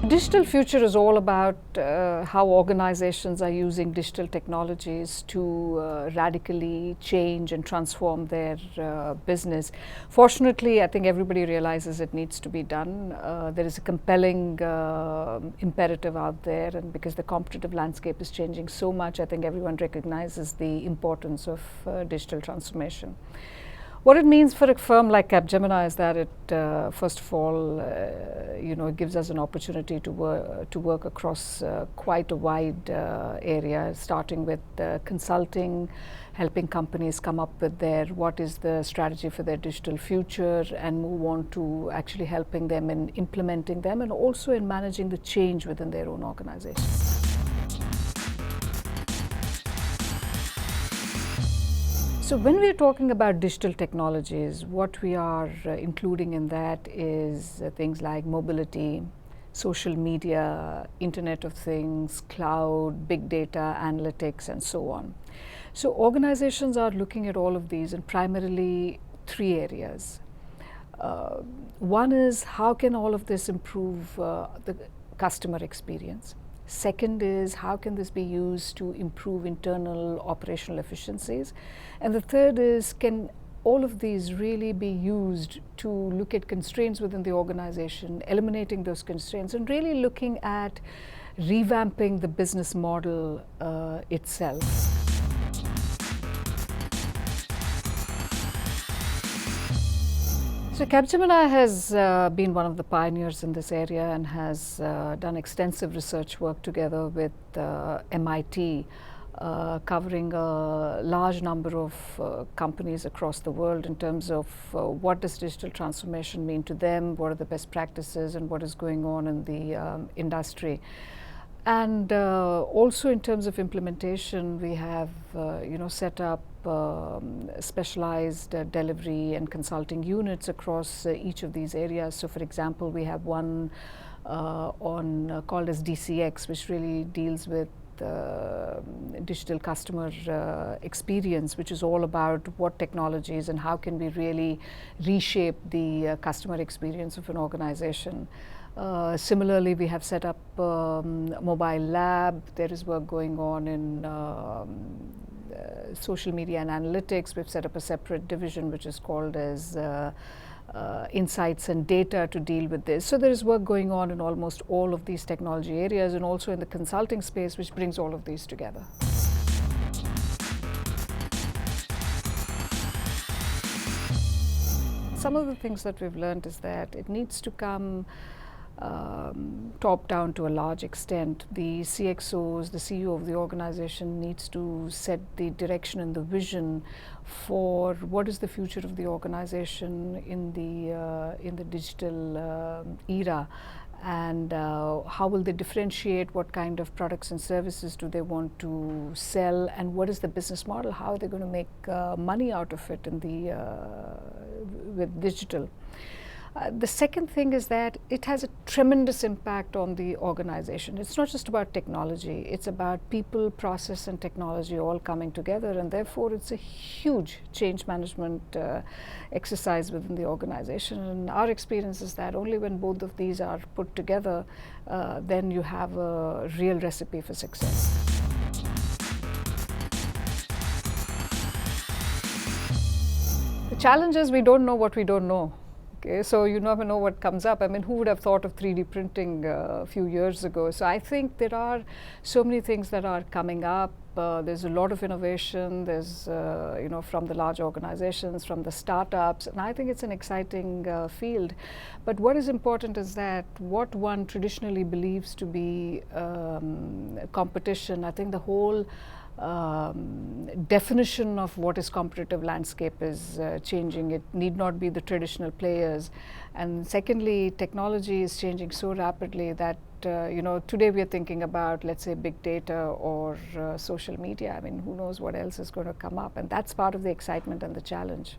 Digital future is all about how organizations are using digital technologies to radically change and transform their business. Fortunately, I think everybody realizes it needs to be done. There is a compelling imperative out there, and because the competitive landscape is changing so much, I think everyone recognizes the importance of digital transformation. What it means for a firm like Capgemini is that it, first of all, it gives us an opportunity to work across quite a wide area, starting with consulting, helping companies come up with what is the strategy for their digital future, and move on to actually helping them in implementing them, and also in managing the change within their own organization. So when we're talking about digital technologies, what we are including in that is things like mobility, social media, Internet of Things, cloud, big data, analytics, and so on. So organizations are looking at all of these in primarily three areas. One is, how can all of this improve the customer experience? Second is, how can this be used to improve internal operational efficiencies? And the third is, can all of these really be used to look at constraints within the organization, eliminating those constraints, and really looking at revamping the business model itself? So Capgemini has been one of the pioneers in this area and has done extensive research work together with MIT, covering a large number of companies across the world in terms of what does digital transformation mean to them, what are the best practices, and what is going on in the industry. And also in terms of implementation, we have set up specialized delivery and consulting units across each of these areas. So for example, we have one called as DCX, which really deals with digital customer experience, which is all about what technologies and how can we really reshape the customer experience of an organization. Similarly, we have set up mobile lab. There is work going on in social media and analytics. We've set up a separate division which is called as insights and data to deal with this. So there is work going on in almost all of these technology areas, and also in the consulting space, which brings all of these together. Some of the things that we've learned is that it needs to come top down to a large extent. The CXOs, the CEO of the organization needs to set the direction and the vision for what is the future of the organization in the digital era, and how will they differentiate, what kind of products and services do they want to sell, and what is the business model, how are they going to make money out of it with digital. The second thing is that it has a tremendous impact on the organization. It's not just about technology, it's about people, process, and technology all coming together, and therefore it's a huge change management exercise within the organization. And our experience is that only when both of these are put together, then you have a real recipe for success. The challenge is we don't know what we don't know. Okay, so you never know what comes up. I mean, who would have thought of 3D printing a few years ago? So I think there are so many things that are coming up. There's a lot of innovation. There's, from the large organizations, from the startups, and I think it's an exciting field. But what is important is that what one traditionally believes to be competition, I think the whole definition of what is competitive landscape is changing. It need not be the traditional players. And secondly, technology is changing so rapidly that today we are thinking about, let's say, big data or social media. I mean, who knows what else is going to come up, and that's part of the excitement and the challenge.